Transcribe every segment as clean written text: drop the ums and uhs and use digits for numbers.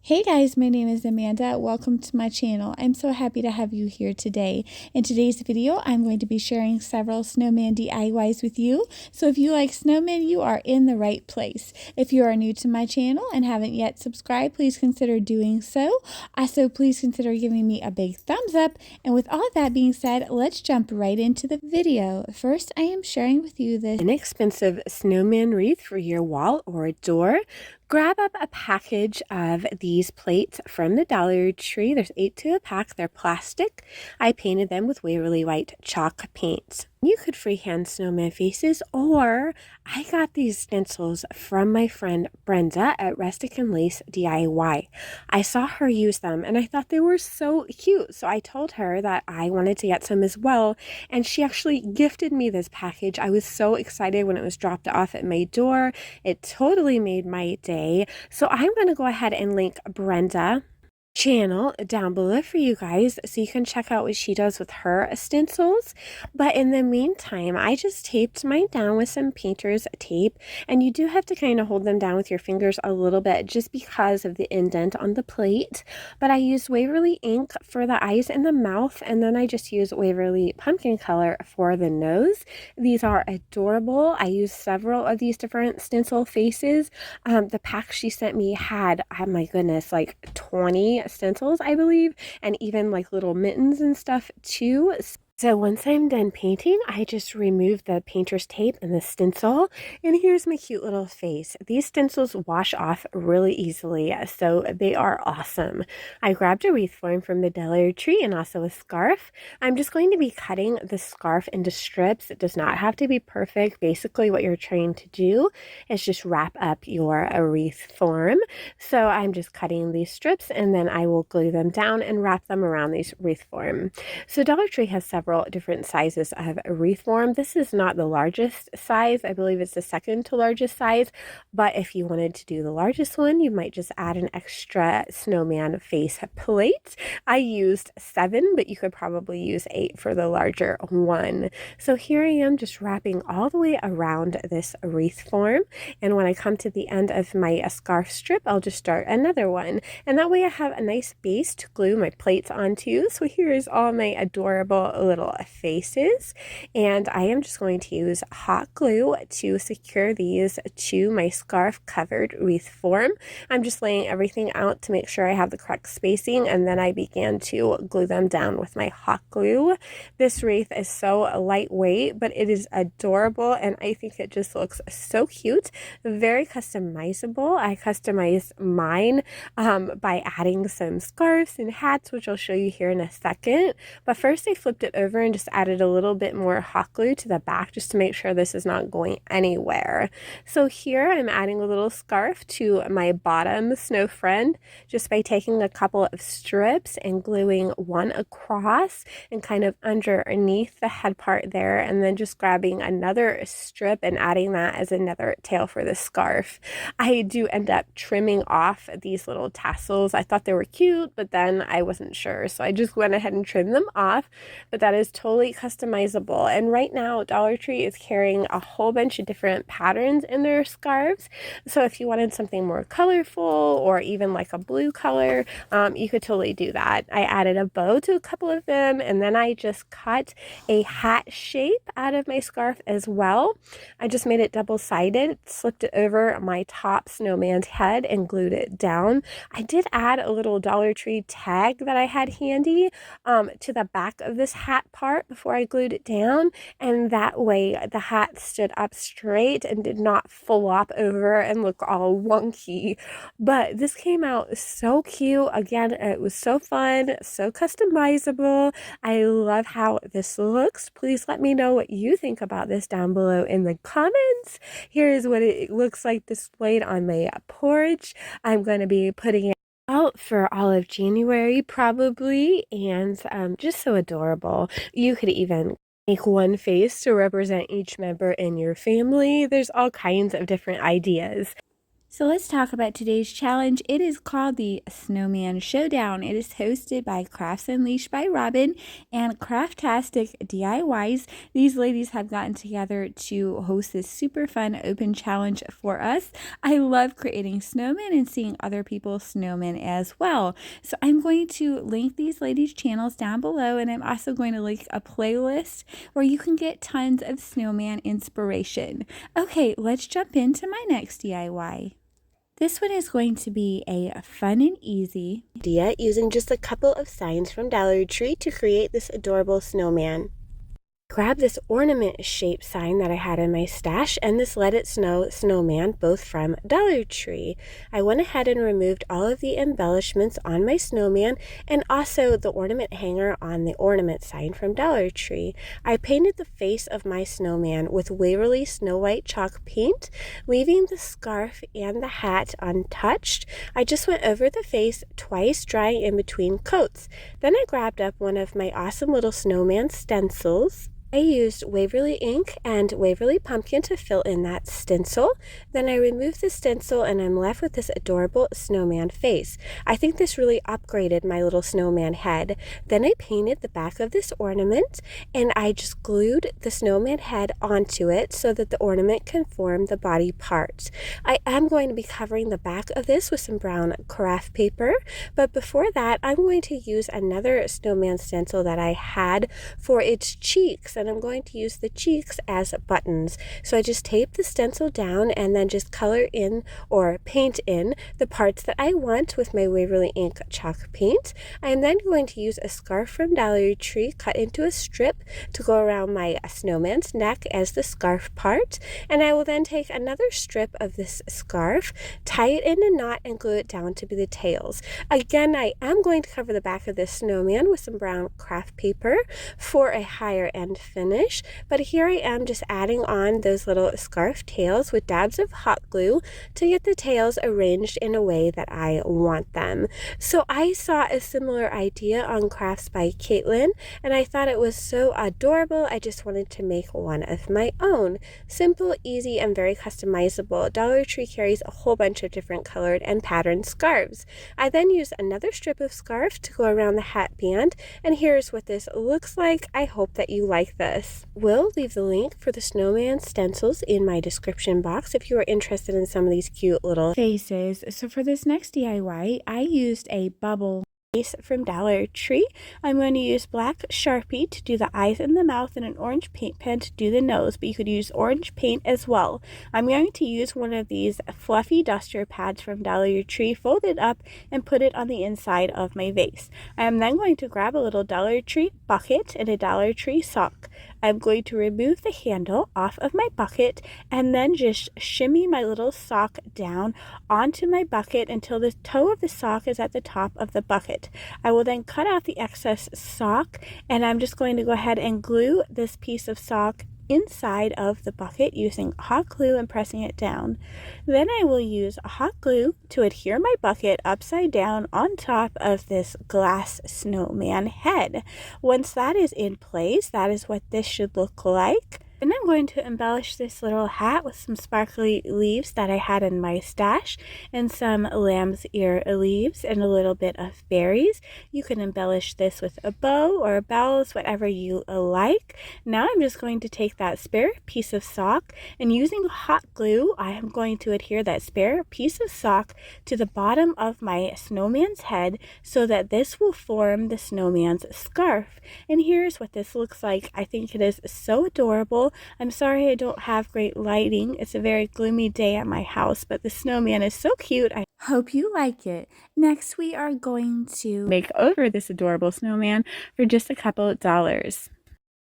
Hey guys, my name is Amanda. Welcome to my channel. I'm so happy to have you here today. In today's video, I'm going to be sharing several snowman DIYs with you. So if you like snowmen, you are in the right place. If you are new to my channel and haven't yet subscribed, please consider doing so. Also, please consider giving me a big thumbs up. And with all of that being said, let's jump right into the video. First, I am sharing with you this inexpensive snowman wreath for your wall or door. Grab up a package of these plates from the Dollar Tree. There's 8 to a pack. They're plastic. I painted them with Waverly White chalk paint. You could freehand snowman faces, or I got these stencils from my friend Brenda at Rustic and Lace DIY. I saw her use them and I thought they were so cute. So I told her that I wanted to get some as well. And she actually gifted me this package. I was so excited when it was dropped off at my door. It totally made my day. So I'm going to go ahead and link Brenda channel down below for you guys so you can check out what she does with her stencils. But in the meantime, I just taped mine down with some painter's tape, and you do have to kind of hold them down with your fingers a little bit just because of the indent on the plate. But I used Waverly ink for the eyes and the mouth, and then I just used Waverly pumpkin color for the nose. These are adorable. I used several of these different stencil faces. The pack she sent me had, oh my goodness, like 20 stencils, I believe, and even like little mittens and stuff too. So once I'm done painting, I just remove the painter's tape and the stencil, and here's my cute little face. These stencils wash off really easily, so they are awesome. I grabbed a wreath form from the Dollar Tree and also a scarf. I'm just going to be cutting the scarf into strips. It does not have to be perfect. Basically, what you're trying to do is just wrap up your wreath form. So I'm just cutting these strips, and then I will glue them down and wrap them around these wreath form. So Dollar Tree has several different sizes of wreath form. This is not the largest size. I believe it's the second to largest size, but if you wanted to do the largest one, you might just add an extra snowman face plate. I used 7, but you could probably use 8 for the larger one. So here I am just wrapping all the way around this wreath form, and when I come to the end of my scarf strip, I'll just start another one, and that way I have a nice base to glue my plates onto. So here's all my adorable little faces, and I am just going to use hot glue to secure these to my scarf covered wreath form. I'm just laying everything out to make sure I have the correct spacing, and then I began to glue them down with my hot glue. This wreath is so lightweight, but it is adorable, and I think it just looks so cute. Very customizable. I customized mine by adding some scarves and hats, which I'll show you here in a second. But first I flipped it over and just added a little bit more hot glue to the back just to make sure this is not going anywhere. So here I'm adding a little scarf to my bottom snow friend just by taking a couple of strips and gluing one across and kind of underneath the head part there, and then just grabbing another strip and adding that as another tail for the scarf. I do end up trimming off these little tassels. I thought they were cute, but then I wasn't sure, so I just went ahead and trimmed them off. But that is totally customizable, and right now Dollar Tree is carrying a whole bunch of different patterns in their scarves. So if you wanted something more colorful or even like a blue color, you could totally do that. I added a bow to a couple of them, and then I just cut a hat shape out of my scarf as well. I just made it double-sided, slipped it over my top snowman's head and glued it down. I did add a little Dollar Tree tag that I had handy to the back of this hat part before I glued it down, and that way the hat stood up straight and did not flop over and look all wonky. But this came out so cute. Again, it was so fun, so customizable. I love how this looks. Please let me know what you think about this down below in the comments. Here's what it looks like displayed on my porch. I'm going to be putting it out for all of January probably, and just so adorable. You could even make one face to represent each member in your family. There's all kinds of different ideas. So let's talk about today's challenge. It is called the Snowman Showdown. It is hosted by Crafts Unleashed by Robin and Craftastic DIYs. These ladies have gotten together to host this super fun open challenge for us. I love creating snowmen and seeing other people's snowmen as well. So I'm going to link these ladies' channels down below, and I'm also going to link a playlist where you can get tons of snowman inspiration. Okay, let's jump into my next DIY. This one is going to be a fun and easy idea using just a couple of signs from Dollar Tree to create this adorable snowman. Grab this ornament shaped sign that I had in my stash and this Let It Snow snowman, both from Dollar Tree. I went ahead and removed all of the embellishments on my snowman and also the ornament hanger on the ornament sign from Dollar Tree. I painted the face of my snowman with Waverly Snow White chalk paint, leaving the scarf and the hat untouched. I just went over the face twice, drying in between coats. Then I grabbed up one of my awesome little snowman stencils. I used Waverly ink and Waverly pumpkin to fill in that stencil. Then I removed the stencil and I'm left with this adorable snowman face. I think this really upgraded my little snowman head. Then I painted the back of this ornament and I just glued the snowman head onto it so that the ornament can form the body parts. I am going to be covering the back of this with some brown craft paper, but before that I'm going to use another snowman stencil that I had for its cheeks, and I'm going to use the cheeks as buttons. So I just tape the stencil down and then just color in or paint in the parts that I want with my Waverly ink chalk paint. I am then going to use a scarf from Dollar Tree cut into a strip to go around my snowman's neck as the scarf part, and I will then take another strip of this scarf, tie it in a knot and glue it down to be the tails. Again, I am going to cover the back of this snowman with some brown craft paper for a higher end finish, but here I am just adding on those little scarf tails with dabs of hot glue to get the tails arranged in a way that I want them. So I saw a similar idea on Crafts by Caitlin and I thought it was so adorable. I just wanted to make one of my own. Simple, easy, and very customizable. Dollar Tree carries a whole bunch of different colored and patterned scarves. I then used another strip of scarf to go around the hat band, and here's what this looks like. I hope that you like this. We'll leave the link for the snowman stencils in my description box if you are interested in some of these cute little faces. So for this next DIY, I used a bubble vase from Dollar Tree. I'm going to use black Sharpie to do the eyes and the mouth and an orange paint pen to do the nose, but you could use orange paint as well. I'm going to use one of these fluffy duster pads from Dollar Tree, fold it up and put it on the inside of my vase. I am then going to grab a little Dollar Tree bucket and a Dollar Tree sock. I'm going to remove the handle off of my bucket and then just shimmy my little sock down onto my bucket until the toe of the sock is at the top of the bucket. I will then cut out the excess sock and I'm just going to go ahead and glue this piece of sock inside of the bucket using hot glue and pressing it down. Then I will use hot glue to adhere my bucket upside down on top of this glass snowman head. Once that is in place, that is what this should look like. And I'm going to embellish this little hat with some sparkly leaves that I had in my stash and some lamb's ear leaves and a little bit of berries. You can embellish this with a bow or bells, whatever you like. Now I'm just going to take that spare piece of sock and using hot glue, I am going to adhere that spare piece of sock to the bottom of my snowman's head so that this will form the snowman's scarf. And here's what this looks like. I think it is so adorable. I'm sorry I don't have great lighting. It's a very gloomy day at my house, but the snowman is so cute. I hope you like it. Next, we are going to make over this adorable snowman for just a couple of dollars.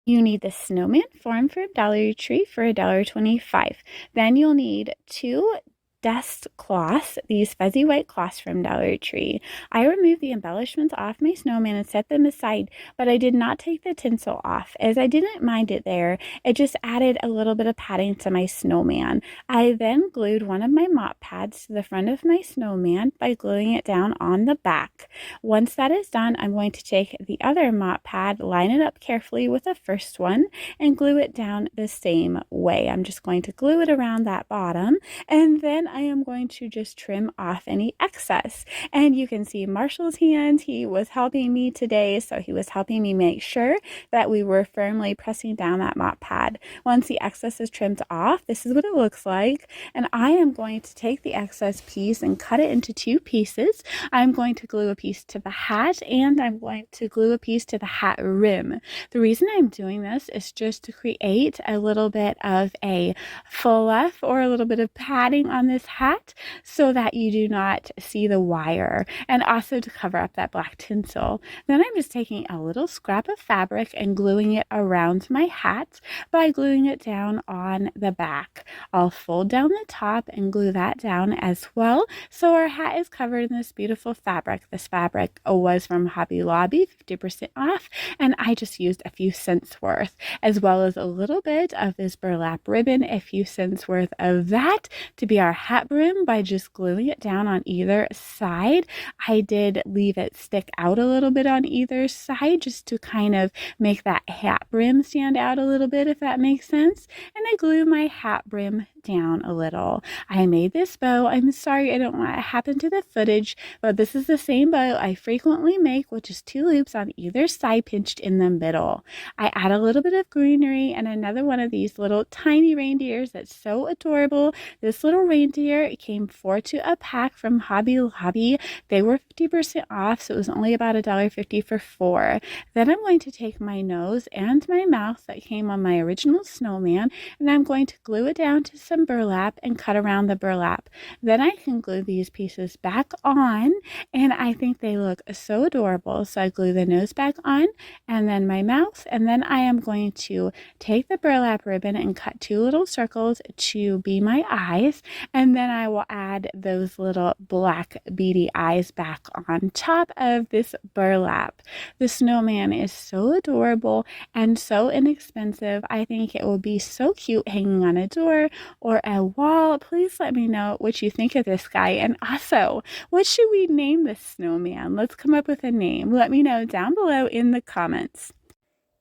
You need the snowman form from Dollar Tree for $1.25. Then you'll need 2 dust cloths, these fuzzy white cloths from Dollar Tree. I removed the embellishments off my snowman and set them aside, but I did not take the tinsel off as I didn't mind it there. It just added a little bit of padding to my snowman. I then glued one of my mop pads to the front of my snowman by gluing it down on the back. Once that is done, I'm going to take the other mop pad, line it up carefully with the first one, and glue it down the same way. I'm just going to glue it around that bottom, and then then I am going to just trim off any excess. And you can see Marshall's hand. He was helping me today, so he was helping me make sure that we were firmly pressing down that mop pad. Once the excess is trimmed off, this is what it looks like. And I am going to take the excess piece and cut it into 2 pieces. I'm going to glue a piece to the hat, and I'm going to glue a piece to the hat rim. The reason I'm doing this is just to create a little bit of a fluff or a little bit of padding on this hat so that you do not see the wire, and also to cover up that black tinsel. Then I'm just taking a little scrap of fabric and gluing it around my hat by gluing it down on the back. I'll fold down the top and glue that down as well, so our hat is covered in this beautiful fabric. This fabric was from Hobby Lobby, 50% off, and I just used a few cents worth, as well as a little bit of this burlap ribbon, a few cents worth of that to be our hat brim by just gluing it down on either side. I did leave it stick out a little bit on either side just to kind of make that hat brim stand out a little bit, if that makes sense. And I glue my hat brim down a little. I made this bow. I'm sorry I don't know what happened to the footage, but this is the same bow I frequently make with just 2 loops on either side pinched in the middle. I add a little bit of greenery and another one of these little tiny reindeers that's so adorable. This little reindeer, it came 4 to a pack from Hobby Lobby. They were 50% off, so it was only about $1.50 for 4. Then I'm going to take my nose and my mouth that came on my original snowman, and I'm going to glue it down to some burlap and cut around the burlap. Then I can glue these pieces back on, and I think they look so adorable. So I glue the nose back on and then my mouth, and then I am going to take the burlap ribbon and cut 2 little circles to be my eyes, and then I will add those little black beady eyes back on top of this burlap. The snowman is so adorable and so inexpensive. I think it will be so cute hanging on a door or a wall. Please let me know what you think of this guy, and also, what should we name this snowman? Let's come up with a name. Let me know down below in the comments.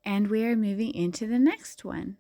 And we are moving into the next one.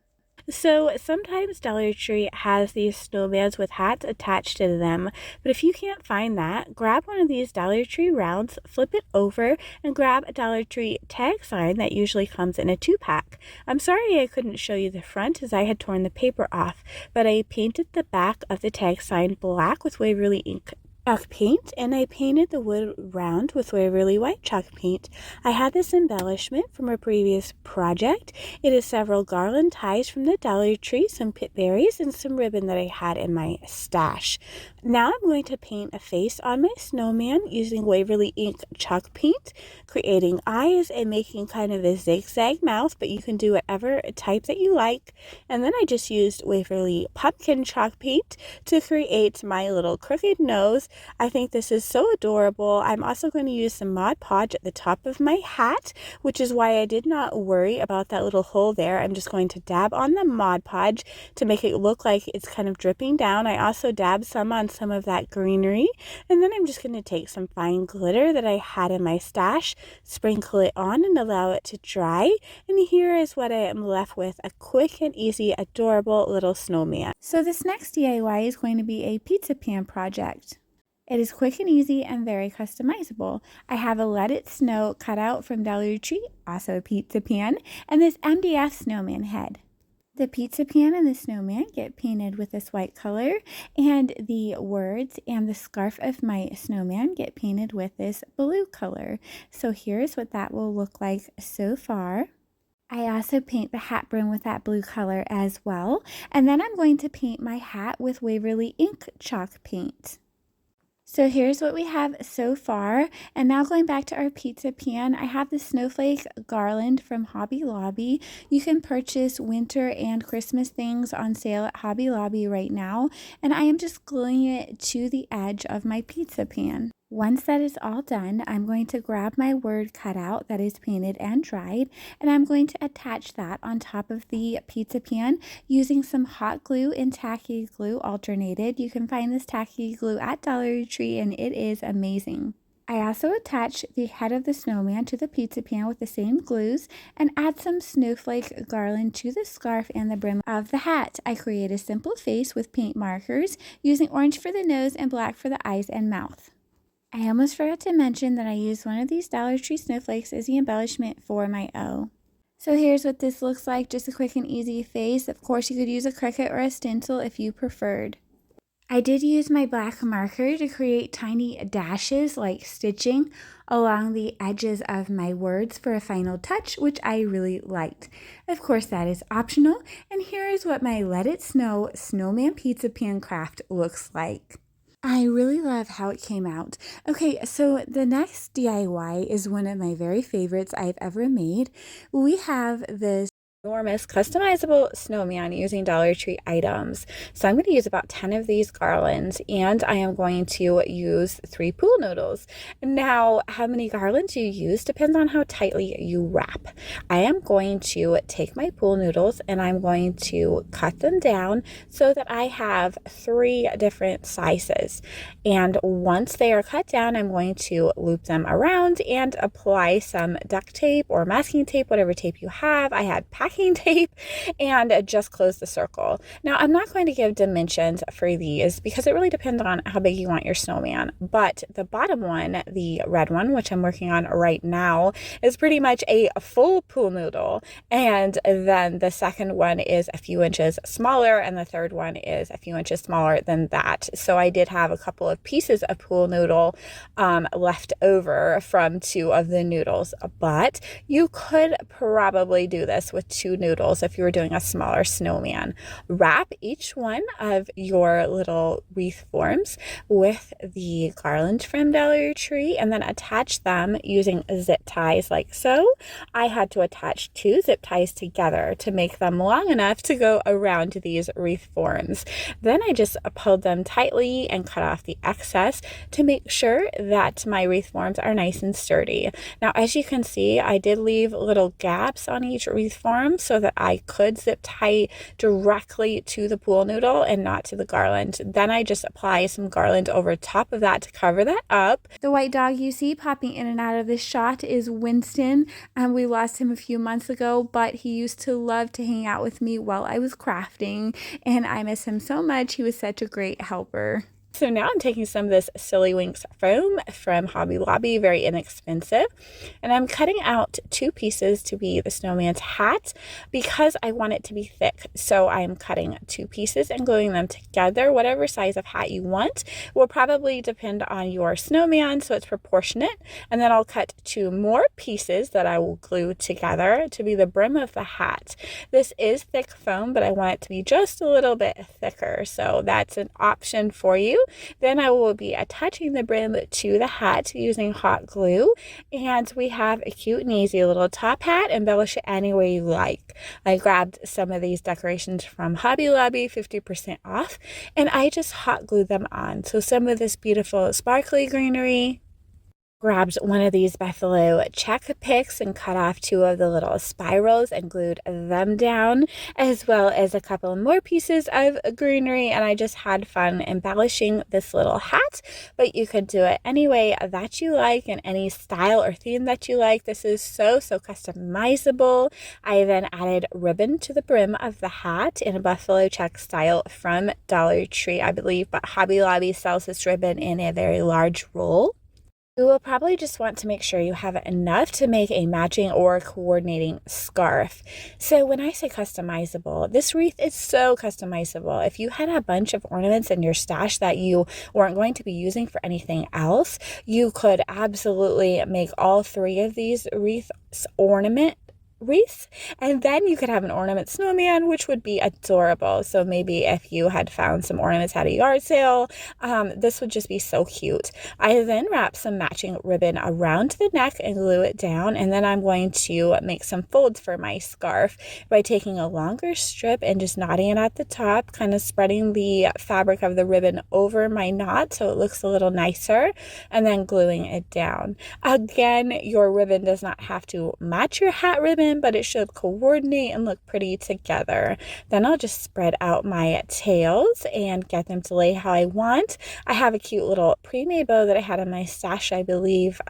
So sometimes Dollar Tree has these snowmans with hats attached to them, but if you can't find that, grab one of these Dollar Tree rounds, flip it over, and grab a Dollar Tree tag sign that usually comes in a 2-pack. I'm sorry I couldn't show you the front as I had torn the paper off, but I painted the back of the tag sign black with Waverly ink chalk paint, and I painted the wood round with Waverly white chalk paint. I had this embellishment from a previous project. It is several garland ties from the Dollar Tree, some pit berries, and some ribbon that I had in my stash. Now I'm going to paint a face on my snowman using Waverly ink chalk paint, creating eyes and making kind of a zigzag mouth, but you can do whatever type that you like. And then I just used Waverly pumpkin chalk paint to create my little crooked nose. I think this is so adorable. I'm also going to use some Mod Podge at the top of my hat, which is why I did not worry about that little hole there. I'm just going to dab on the Mod Podge to make it look like it's kind of dripping down. I also dabbed some on some of that greenery, and then I'm just going to take some fine glitter that I had in my stash, sprinkle it on and allow it to dry, and here is what I am left with, a quick and easy, adorable little snowman. So this next DIY is going to be a pizza pan project. It is quick and easy and very customizable. I have a Let It Snow cutout from Dollar Tree, also a pizza pan, and this MDF snowman head. The pizza pan and the snowman get painted with this white color, and the words and the scarf of my snowman get painted with this blue color. So here's what that will look like so far. I also paint the hat brim with that blue color as well, and then I'm going to paint my hat with Waverly ink chalk paint. So here's what we have so far, and now going back to our pizza pan, I have the snowflake garland from Hobby Lobby. You can purchase winter and Christmas things on sale at Hobby Lobby right now, and I am just gluing it to the edge of my pizza pan. Once that is all done, I'm going to grab my word cutout that is painted and dried, and I'm going to attach that on top of the pizza pan using some hot glue and tacky glue alternated. You can find this tacky glue at Dollar Tree, and it is amazing. I also attach the head of the snowman to the pizza pan with the same glues and add some snowflake garland to the scarf and the brim of the hat. I create a simple face with paint markers using orange for the nose and black for the eyes and mouth. I almost forgot to mention that I used one of these Dollar Tree snowflakes as the embellishment for my O. So here's what this looks like, just a quick and easy face. Of course, you could use a Cricut or a stencil if you preferred. I did use my black marker to create tiny dashes like stitching along the edges of my words for a final touch, which I really liked. Of course, that is optional, and here is what my Let It Snow Snowman Pizza Pan craft looks like. I really love how it came out. Okay, so the next DIY is one of my very favorites I've ever made. We have this enormous customizable snowman using Dollar Tree items. So I'm going to use about 10 of these garlands, and I am going to use 3 pool noodles. Now, how many garlands you use depends on how tightly you wrap. I am going to take my pool noodles and I'm going to cut them down so that I have 3 different sizes. And once they are cut down, I'm going to loop them around and apply some duct tape or masking tape, whatever tape you have. I had packing tape, and just close the circle. Now, I'm not going to give dimensions for these because it really depends on how big you want your snowman, but the bottom one, the red one, which I'm working on right now, is pretty much a full pool noodle, and then the second one is a few inches smaller, and the third one is a few inches smaller than that. So I did have a couple of pieces of pool noodle left over from 2 of the noodles, but you could probably do this with 2 noodles if you were doing a smaller snowman. Wrap each one of your little wreath forms with the garland from Dollar Tree and then attach them using zip ties like so. I had to attach 2 zip ties together to make them long enough to go around these wreath forms. Then I just pulled them tightly and cut off the excess to make sure that my wreath forms are nice and sturdy. Now, as you can see, I did leave little gaps on each wreath form so that I could zip tie directly to the pool noodle and not to the garland. Then I just apply some garland over top of that to cover that up. The white dog you see popping in and out of this shot is Winston, and we lost him a few months ago, but he used to love to hang out with me while I was crafting, and I miss him so much. He was such a great helper. So now I'm taking some of this Silly Winks foam from Hobby Lobby, very inexpensive, and I'm cutting out 2 pieces to be the snowman's hat because I want it to be thick. So I'm cutting 2 pieces and gluing them together. Whatever size of hat you want will probably depend on your snowman, so it's proportionate. And then I'll cut 2 more pieces that I will glue together to be the brim of the hat. This is thick foam, but I want it to be just a little bit thicker, so that's an option for you. Then I will be attaching the brim to the hat using hot glue, and we have a cute and easy little top hat. Embellish it any way you like. I grabbed some of these decorations from Hobby Lobby, 50% off, and I just hot glued them on. So some of this beautiful sparkly greenery. Grabbed one of these buffalo check picks and cut off 2 of the little spirals and glued them down, as well as a couple more pieces of greenery, and I just had fun embellishing this little hat. But you could do it any way that you like in any style or theme that you like. This is so customizable. I then added ribbon to the brim of the hat in a buffalo check style from Dollar Tree, I believe, but Hobby Lobby sells this ribbon in a very large roll. You will probably just want to make sure you have enough to make a matching or coordinating scarf. So when I say customizable, this wreath is so customizable. If you had a bunch of ornaments in your stash that you weren't going to be using for anything else, you could absolutely make all 3 of these wreaths ornament wreaths, and then you could have an ornament snowman, which would be adorable. So maybe if you had found some ornaments at a yard sale, this would just be so cute. I then wrap some matching ribbon around the neck and glue it down, and then I'm going to make some folds for my scarf by taking a longer strip and just knotting it at the top, kind of spreading the fabric of the ribbon over my knot so it looks a little nicer, and then gluing it down. Again, your ribbon does not have to match your hat ribbon. them, but it should coordinate and look pretty together. Then I'll just spread out my tails and get them to lay how I want. I have a cute little pre-made bow that I had in my stash, I believe.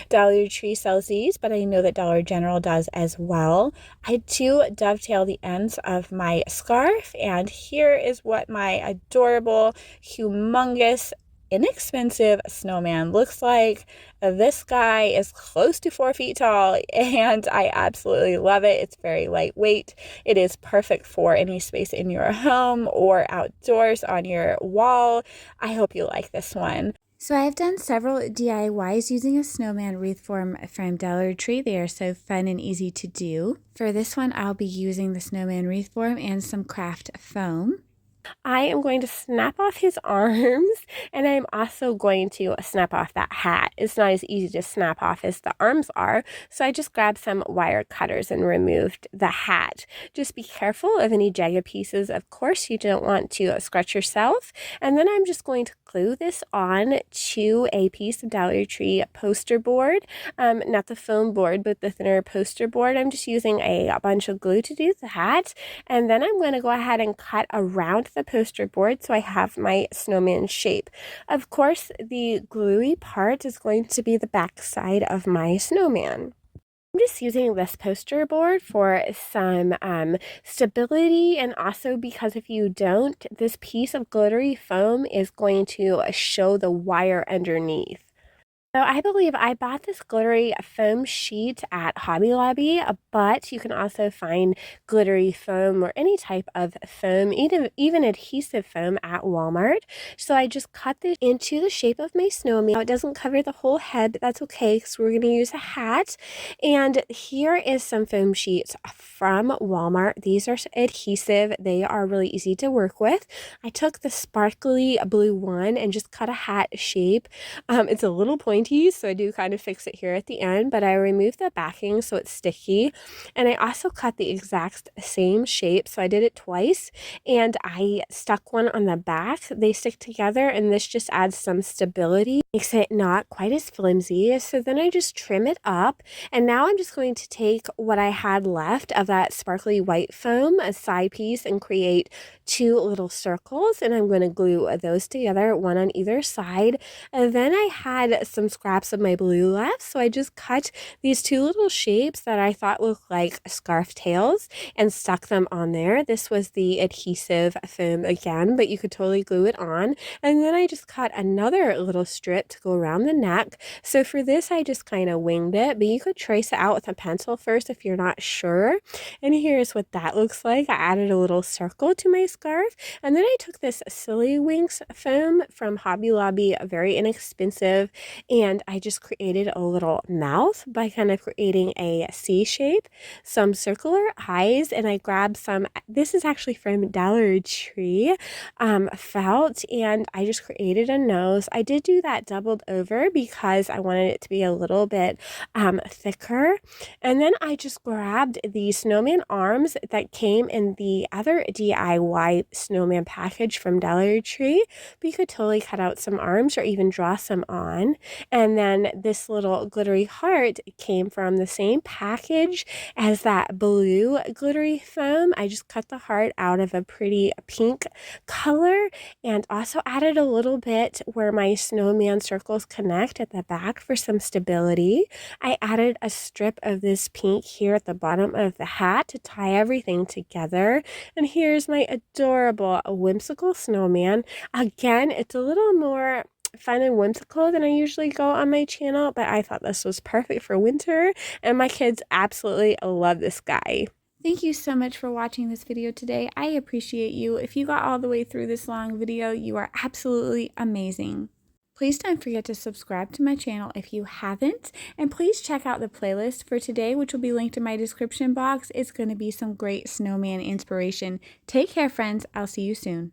Dollar Tree sells these, but I know that Dollar General does as well. I do dovetail the ends of my scarf, and here is what my adorable, humongous, inexpensive snowman looks like. This guy is close to 4 feet tall, and I absolutely love it. It's very lightweight. It is perfect for any space in your home or outdoors on your wall. I hope you like this one. So I've done several DIYs using a snowman wreath form from Dollar Tree. They are so fun and easy to do. For this one, I'll be using the snowman wreath form and some craft foam. I am going to snap off his arms, and I'm also going to snap off that hat. It's not as easy to snap off as the arms are, so I just grabbed some wire cutters and removed the hat. Just be careful of any jagged pieces. Of course, you don't want to scratch yourself. And then I'm just going to glue this on to a piece of Dollar Tree poster board. Not the foam board, but the thinner poster board. I'm just using a bunch of glue to do the hat. And then I'm going to go ahead and cut around the poster board so I have my snowman shape. Of course, the gluey part is going to be the back side of my snowman. I'm just using this poster board for some stability, and also because if you don't, this piece of glittery foam is going to show the wire underneath. So I believe I bought this glittery foam sheet at Hobby Lobby, but you can also find glittery foam or any type of foam, even adhesive foam at Walmart. So I just cut this into the shape of my snowman. Now, it doesn't cover the whole head, but that's okay because we're going to use a hat. And here is some foam sheets from Walmart. These are adhesive. They are really easy to work with. I took the sparkly blue one and just cut a hat shape. It's a little pointy, so I do kind of fix it here at the end, but I removed the backing so it's sticky, and I also cut the exact same shape, so I did it twice, and I stuck one on the back. They stick together, and this just adds some stability, makes it not quite as flimsy. So then I just trim it up, and now I'm just going to take what I had left of that sparkly white foam, a side piece, and create 2 little circles, and I'm going to glue those together, one on either side. And then I had some scraps of my blue left, so I just cut these 2 little shapes that I thought looked like scarf tails and stuck them on there. This was the adhesive foam again, but you could totally glue it on. And then I just cut another little strip to go around the neck. So for this, I just kind of winged it, but you could trace it out with a pencil first if you're not sure. And here's what that looks like. I added a little circle to my scarf, and then I took this Silly Winks foam from Hobby Lobby, very inexpensive, and I just created a little mouth by kind of creating a C shape, some circular eyes, and I grabbed some, this is actually from Dollar Tree, felt, and I just created a nose. I did do that doubled over because I wanted it to be a little bit thicker. And then I just grabbed the snowman arms that came in the other DIY snowman package from Dollar Tree, but you could totally cut out some arms or even draw some on. And then this little glittery heart came from the same package as that blue glittery foam. I just cut the heart out of a pretty pink color and also added a little bit where my snowman circles connect at the back for some stability. I added a strip of this pink here at the bottom of the hat to tie everything together. And here's my adorable whimsical snowman. Again, it's a little more fun and whimsical than I usually go on my channel, but I thought this was perfect for winter, and my kids absolutely love this guy. Thank you so much for watching this video today. I appreciate you. If you got all the way through this long video, you are absolutely amazing. Please don't forget to subscribe to my channel if you haven't, and please check out the playlist for today, which will be linked in my description box. It's going to be some great snowman inspiration. Take care, friends. I'll see you soon.